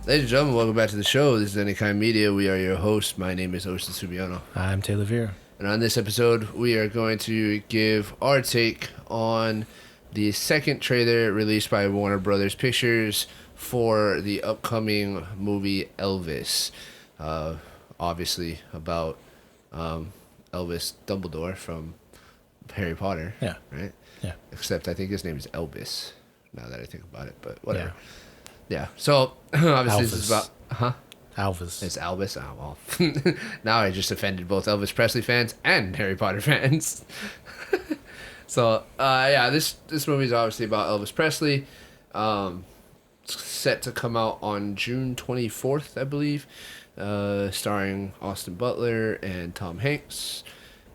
Ladies and gentlemen, welcome back to the show. This is Anykind Media. We are your hosts. My name is Ocean Subiano. I'm Taylor Vera. And on this episode, we are going to give our take on the second trailer released by Warner Brothers Pictures for the upcoming movie Elvis. Obviously about Elvis Dumbledore from Harry Potter. Yeah. Right? Yeah. Except I think his name is Elvis, now that I think about it, but whatever. Yeah. So, obviously this is about... Elvis. It's Elvis? Oh, well. Now I just offended both Elvis Presley fans and Harry Potter fans. So, this movie is obviously about Elvis Presley. It's set to come out on June 24th, I believe. Starring Austin Butler and Tom Hanks.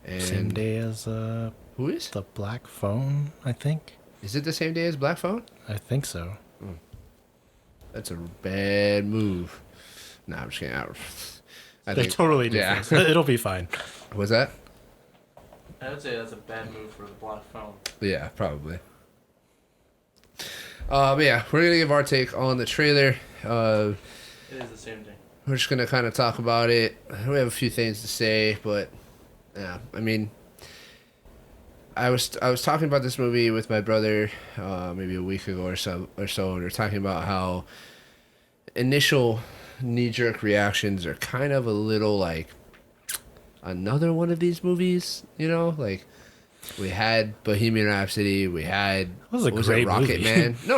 And same day as who is? The Black Phone, I think. Is it the same day as Black Phone? I think so. That's a bad move. Nah, I'm just kidding. They're totally different. Yeah. It'll be fine. What's that? I would say that's a bad move for the Black Phone. Yeah, probably. But yeah, we're going to give our take on the trailer. It is the same thing. We're just going to kind of talk about it. We have a few things to say, but yeah, I mean, I was talking about this movie with my brother maybe a week ago or so, and we were talking about how initial knee-jerk reactions are kind of a little like another one of these movies, you know? Like, we had Bohemian Rhapsody, we had... That was a great Rocket movie. Man. No,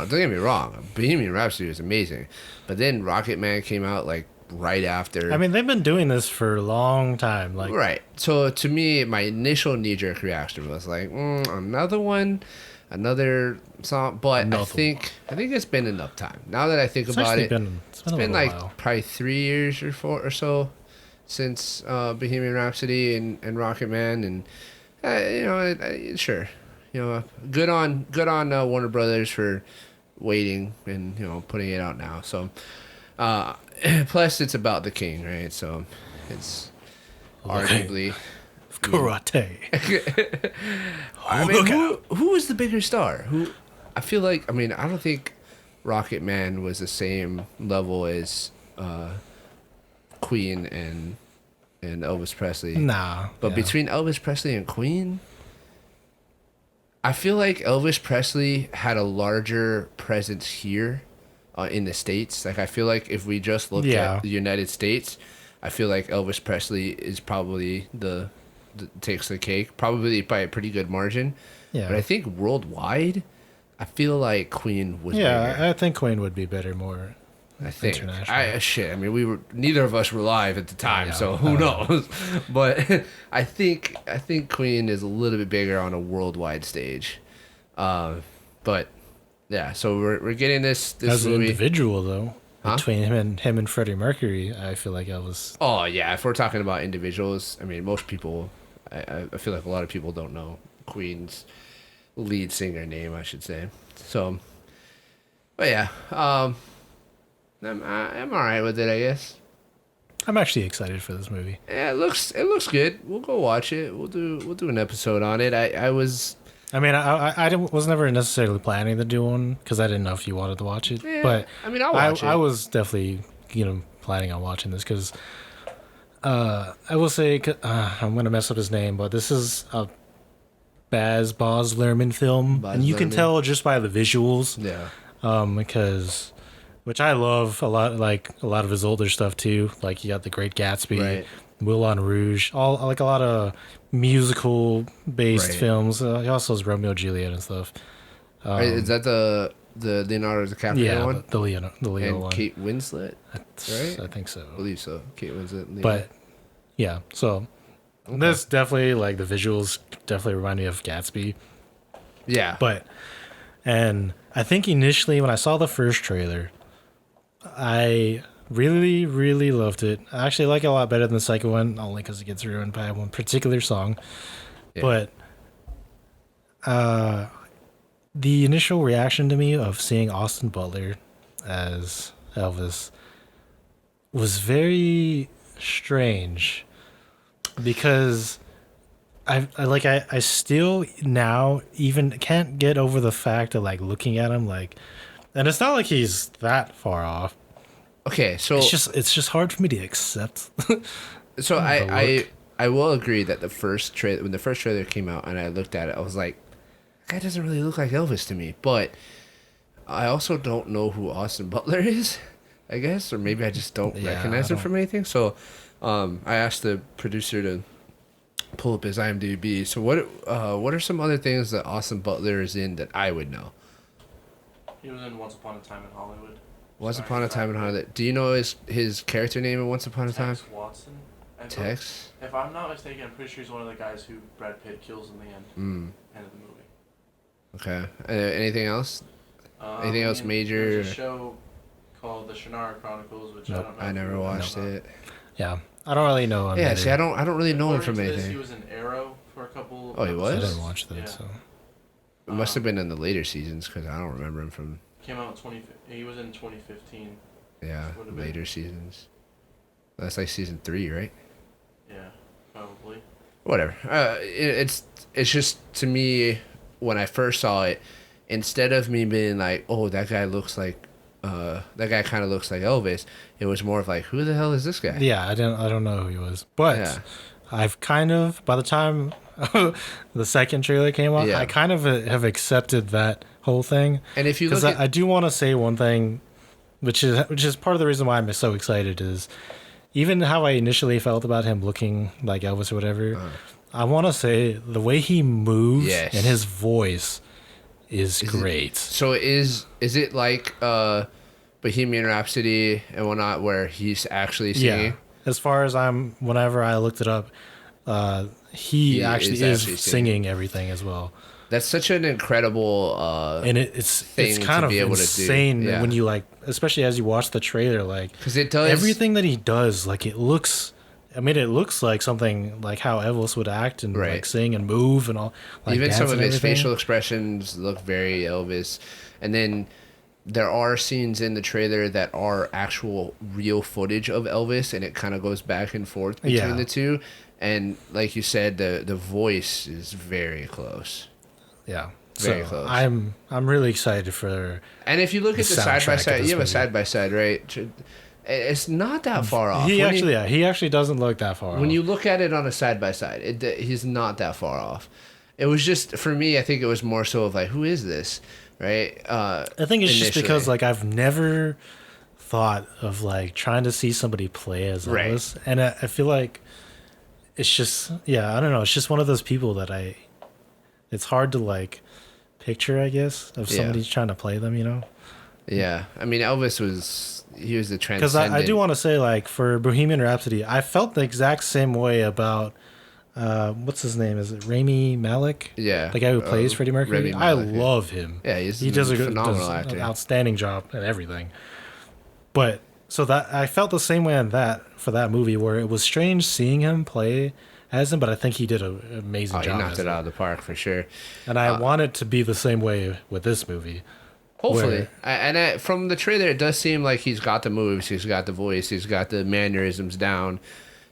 don't get me wrong. Bohemian Rhapsody was amazing. But then Rocket Man came out, like, right after. I mean, they've been doing this for a long time. Like, right. So, to me, my initial knee-jerk reaction was like, another one, another song. But I think it's been enough time. Now that I think about it, it's been like while. Probably 3 years or 4 or so since Bohemian Rhapsody and Rocket Man, and sure, good on Warner Brothers for waiting and putting it out now. So, plus it's about the king, right? So it's arguably karate. I mean, who was the bigger star? I feel like, I don't think Rocket Man was the same level as Queen and Elvis Presley. Nah. But between Elvis Presley and Queen, I feel like Elvis Presley had a larger presence here in the States. Like, I feel like if we just look at the United States, I feel like Elvis Presley is probably takes the cake, probably by a pretty good margin. Yeah. But I think worldwide, I feel like Queen was bigger. I think Queen would be better more. I think. International. Neither of us were live at the time, so who knows? But I think Queen is a little bit bigger on a worldwide stage. But yeah, so we're getting this as movie. an individual though. Huh? Between him and Freddie Mercury, I feel like Elvis. Oh yeah, if we're talking about individuals, most people, I feel like a lot of people don't know Queen's lead singer name, I should say. So, but yeah, I'm all right with it, I guess. I'm actually excited for this movie. Yeah, it looks good. We'll go watch it. We'll do an episode on it. I was never necessarily planning to do one because I didn't know if you wanted to watch it. Yeah, but I'll watch it. I was definitely planning on watching this because I will say I'm gonna mess up his name, but this is a Baz Luhrmann film, and you can tell just by the visuals. Yeah. Which I love a lot, like a lot of his older stuff too. Like you got The Great Gatsby, right. Moulin Rouge, all like a lot of musical based films. He also has Romeo and Juliet and stuff. Is that the Leonardo DiCaprio one? The Leo and one. Kate Winslet, right? I think so. I believe so. Kate Winslet. Leo. But yeah, so this definitely, like, the visuals definitely remind me of Gatsby. Yeah. And I think initially when I saw the first trailer, I really, really loved it. I actually like it a lot better than the second one, only because it gets ruined by one particular song. Yeah. But the initial reaction to me of seeing Austin Butler as Elvis was very strange because I still now even can't get over the fact of like looking at him like, and it's not like he's that far off, Okay, so It's just hard for me to accept. so the look. I will agree that when the first trailer came out and I looked at it, I was like, that guy doesn't really look like Elvis to me. But I also don't know who Austin Butler is, I guess, or maybe I just don't Yeah, recognize I him from anything. So I asked the producer to pull up his IMDb. So what are some other things that Austin Butler is in that I would know? He was in Once Upon a Time in Hollywood. Once Starring Upon a Time in Brad Pitt. Hollywood. Do you know his character name in Once Upon a Time? Tex Watson. And Tex? If I'm not mistaken, I'm pretty sure he's one of the guys who Brad Pitt kills in the end. End of the movie. Okay. Anything else? Anything else major? There's a show called The Shannara Chronicles, which Nope. I don't know. I if never you watched know it. Yeah, I don't really know him. Yeah, either. see, I don't really know him According from to this, anything. he was in Arrow for a couple. Oh, he I was? didn't watch that. Yeah. So It must have been in the later seasons because I don't remember him from Came out in 20. He was in 2015. Would've been. later seasons. That's like season 3, right? Yeah, probably. Whatever. It's just to me when I first saw it, instead of me being like, oh, that guy kind of looks like Elvis, it was more of like, who the hell is this guy? yeah, I don't know who he was, but Yeah. I've kind of, by the time the second trailer came out, Yeah. I kind of have accepted that whole thing. And if you Because look at I do want to say one thing, which is part of the reason why I'm so excited, is even how I initially felt about him looking like Elvis or whatever. I want to say the way he moves Yes. and his voice is great. so is it like Bohemian Rhapsody and whatnot where he's actually singing? Yeah. As far as whenever I looked it up, he actually is is actually singing everything as well. That's such an incredible And it's thing kind to of be able to do. insane Yeah. when you especially as you watch the trailer, because it does everything that he does, it looks like something like how Elvis would act and Right. sing and move and all. even dance some of and his everything. facial expressions look very Elvis. And then there are scenes in the trailer that are actual real footage of Elvis, and it kind of goes back and forth between Yeah. the two. And like you said, the voice is very close. Yeah. Very So close. I'm really excited for. And if you look The at the side by soundtrack of side, this you have a movie. side by side, right? It's not that far off. He When you- he actually doesn't look that far. when off. you look at it on a side by side, he's not that far off. It was just for me. I think it was more so of like, who is this, right? I think it's just initially. because I've never thought of trying to see somebody play as Right. Elvis, and I feel like it's just I don't know. It's just one of those people that it's hard to picture, I guess, of Yeah. somebody trying to play them. Yeah, I mean Elvis was the Because transcendent. I do want to say for Bohemian Rhapsody, I felt the exact same way about what's his name? Is it Rami Malek? Yeah, The guy who plays Freddie Mercury. Rami I Malek, yeah. love him. Yeah, he's he does a a phenomenal actor. an outstanding job at everything. But so that I felt the same way on for that movie, where it was strange seeing him play as him, but I think he did an amazing Oh, he job. knocked as it him. out of the park for sure. And I want it to be the same way with this movie. Hopefully, from the trailer, it does seem like he's got the moves, he's got the voice, he's got the mannerisms down.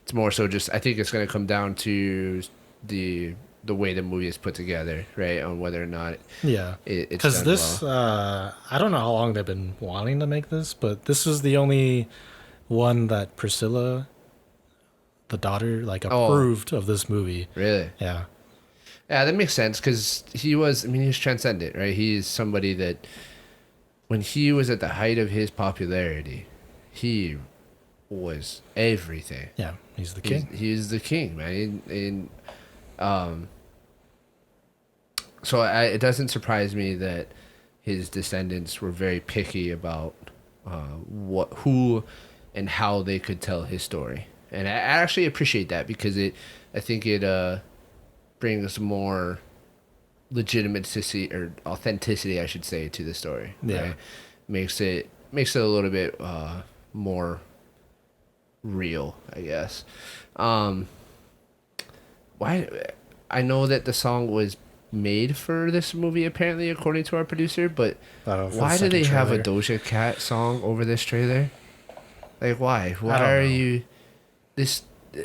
It's more so just I think it's going to come down to the way the movie is put together, right? On whether or not Yeah, it's because done this well. I don't know how long they've been wanting to make this, but this is the only one that Priscilla, the daughter, approved of this movie. Really. Yeah, Yeah, that makes sense because he was transcendent, right? He's somebody that when he was at the height of his popularity, he was everything. yeah, he's the king. He's the king, man. So it doesn't surprise me that his descendants were very picky about who and how they could tell his story, and I actually appreciate that because I think it brings more legitimacy or authenticity, I should say, to the story. Yeah. Right? Makes it a little bit more real, I guess. Why? I know that the song was made for this movie, apparently, according to our producer. But For the why do they second have a trailer. Doja Cat song over this trailer? Like, why? Why don't are know. you this?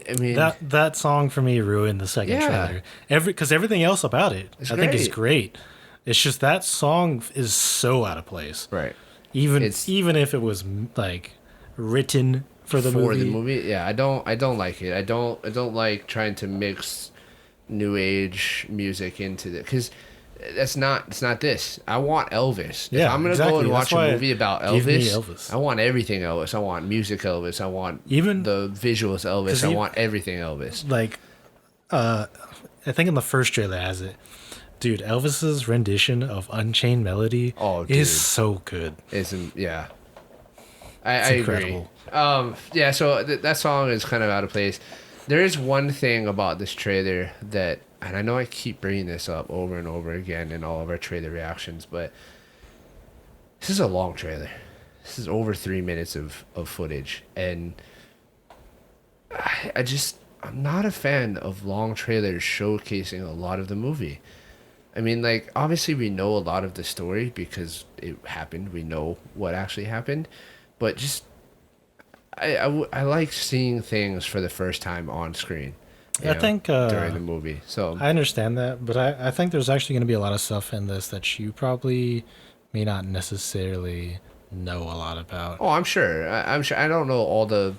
I mean, That song for me ruined the second Yeah. trailer. Because everything else about it, It's I think is great. great. It's just that song is so out of place. right? Even It's- even if it was written for the movie. Yeah, I don't like it. I don't like trying to mix new age music into it, because it's not this. I want Elvis. If Yeah, I'm gonna exactly. go and That's watch a why movie about give me Elvis, Elvis. I want everything Elvis. I want music Elvis. I want Even the visuals Elvis. I want everything Elvis. like I think in the first trailer it has it. Dude, Elvis's rendition of Unchained Melody is so good. Yeah. I agree. Yeah, so that song is kind of out of place. There is one thing about this trailer that, and I know I keep bringing this up over and over again in all of our trailer reactions, but this is a long trailer. This is over 3 minutes of footage, and I'm not a fan of long trailers showcasing a lot of the movie. I mean, like, obviously we know a lot of the story because it happened. We know what actually happened, but just I like seeing things for the first time on screen. I think during the movie. So I understand that, but I think there's actually going to be a lot of stuff in this that you probably may not necessarily know a lot about. Oh, I'm sure. I'm sure. I don't know all the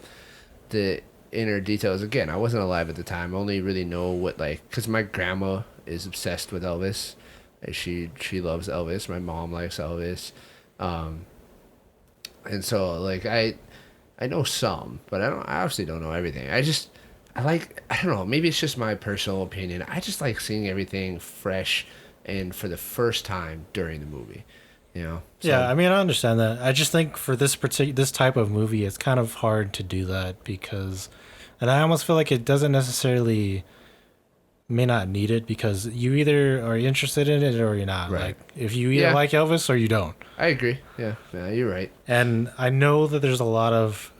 inner details. Again, I wasn't alive at the time. I only really know what, like, because my grandma is obsessed with Elvis. She loves Elvis. My mom likes Elvis, and so like I know some, but I obviously don't know everything. I don't know, maybe it's just my personal opinion. I just like seeing everything fresh and for the first time during the movie, So, yeah, I mean, I understand that. I just think for this type of movie, it's kind of hard to do that because, and I almost feel like it doesn't necessarily may not need it because you either are interested in it or you're not. Right. Like if you either like Elvis or you don't. I agree. Yeah, you're right. And I know that there's a lot of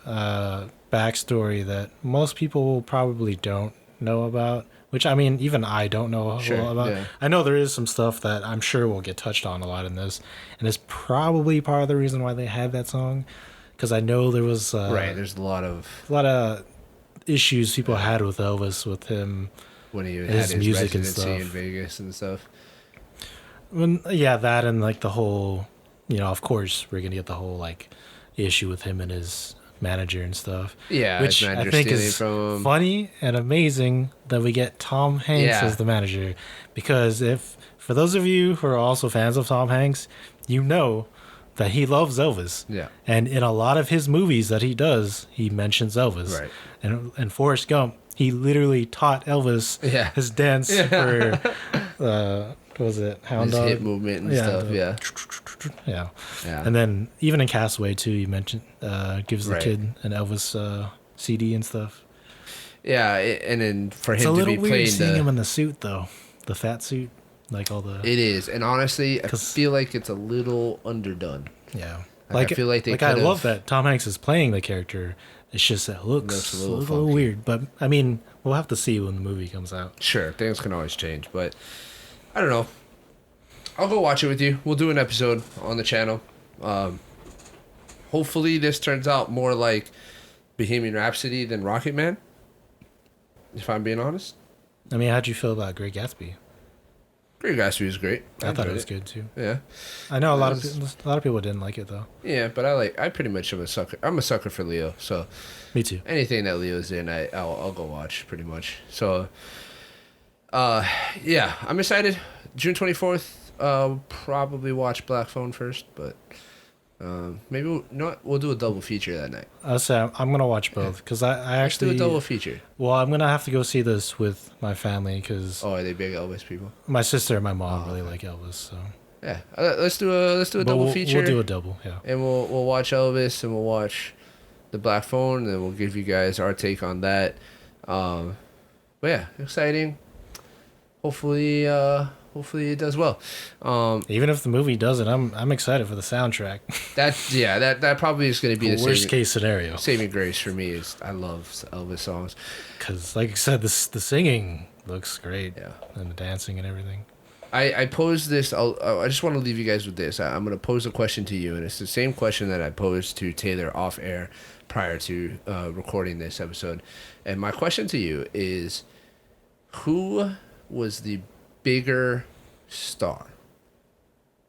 backstory that most people probably don't know about, which I mean, even I don't know a lot about. Yeah. I know there is some stuff that I'm sure will get touched on a lot in this, and it's probably part of the reason why they had that song, because I know there was there's a lot of issues people had with Elvis, with him when he had his music and residency stuff in Vegas and stuff. Yeah, that and like the whole, of course we're gonna get the whole like issue with him and his manager and stuff. Yeah, which I think is funny and amazing that we get Tom Hanks as the manager, because if for those of you who are also fans of Tom Hanks, you know that he loves Elvis. Yeah, and in a lot of his movies that he does, he mentions Elvis. Right. And Forrest Gump, he literally taught Elvis his dance for what was it? Hound his Dog? hip movement and stuff. Yeah. And then even in Castaway too, you mentioned gives the kid an Elvis CD and stuff. Yeah, and then for him it's a to little be weird playing seeing him in the suit though, the fat suit, like all the. It is, and honestly, I feel like it's a little underdone. Yeah, I feel like they. I love that Tom Hanks is playing the character. It's just that it looks a little weird, but I mean, we'll have to see when the movie comes out. Sure, things can always change, but I don't know. I'll go watch it with you. We'll do an episode on the channel. Hopefully, this turns out more like Bohemian Rhapsody than Rocket Man. If I'm being honest. I mean, how'd you feel about Great Gatsby? Great Gatsby was great. I thought it was good too. Yeah, I know a lot of people didn't like it though. Yeah, but I pretty much am a sucker. I'm a sucker for Leo, so. Me too. Anything that Leo's in, I'll go watch pretty much. So. Yeah, I'm excited. June 24th. Probably watch Black Phone first, but. Maybe we'll do a double feature that night. I'll say I'm gonna watch both because I actually do a double feature. Well, I'm gonna have to go see this with my family because. Oh, are they big Elvis people? My sister and my mom really like Elvis, so. Yeah, let's do a double feature. We'll do a double, yeah. And we'll watch Elvis and we'll watch the Black Phone and we'll give you guys our take on that. But yeah, exciting. Hopefully it does well. Even if the movie doesn't, I'm excited for the soundtrack. That probably is going to be the worst case scenario. Saving grace for me is I love Elvis songs. Because, like I said, the singing looks great. Yeah. And the dancing and everything. I posed this. I just want to leave you guys with this. I'm going to pose a question to you, and it's the same question that I posed to Taylor off air prior to recording this episode. And my question to you is, who was the bigger star,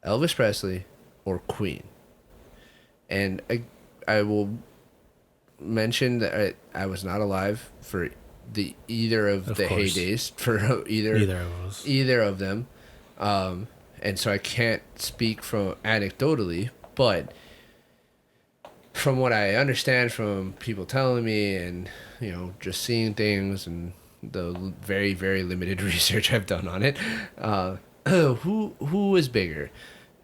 Elvis Presley or Queen? And I will mention that I was not alive for either of the course. heydays for either of them, and so I can't speak from anecdotally, but from what I understand from people telling me, and just seeing things and the very very limited research I've done on it, who is bigger?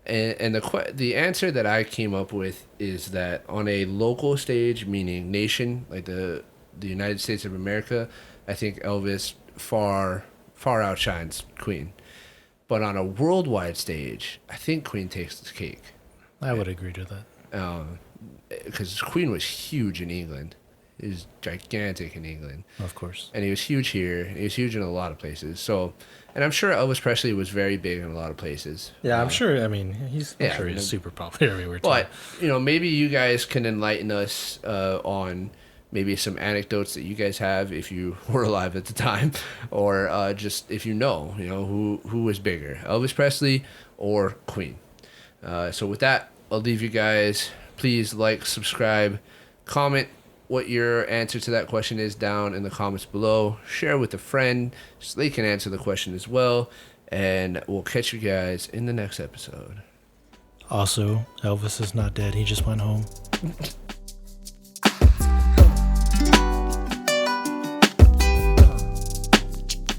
And the answer that I came up with is that on a local stage, meaning nation, like the United States of America, I think Elvis far outshines Queen. But on a worldwide stage, I think Queen takes the cake. I would agree to that. Because Queen was huge in England. He was gigantic in England. Of course. And he was huge here. He was huge in a lot of places. So, and I'm sure Elvis Presley was very big in a lot of places. Yeah, I'm sure. I mean, he's super popular everywhere. But, maybe you guys can enlighten us on maybe some anecdotes that you guys have if you were alive at the time, or just if who was bigger, Elvis Presley or Queen. So with that, I'll leave you guys. Please like, subscribe, comment what your answer to that question is down in the comments below. Share with a friend so they can answer the question as well. And we'll catch you guys in the next episode. Also, Elvis is not dead. He just went home.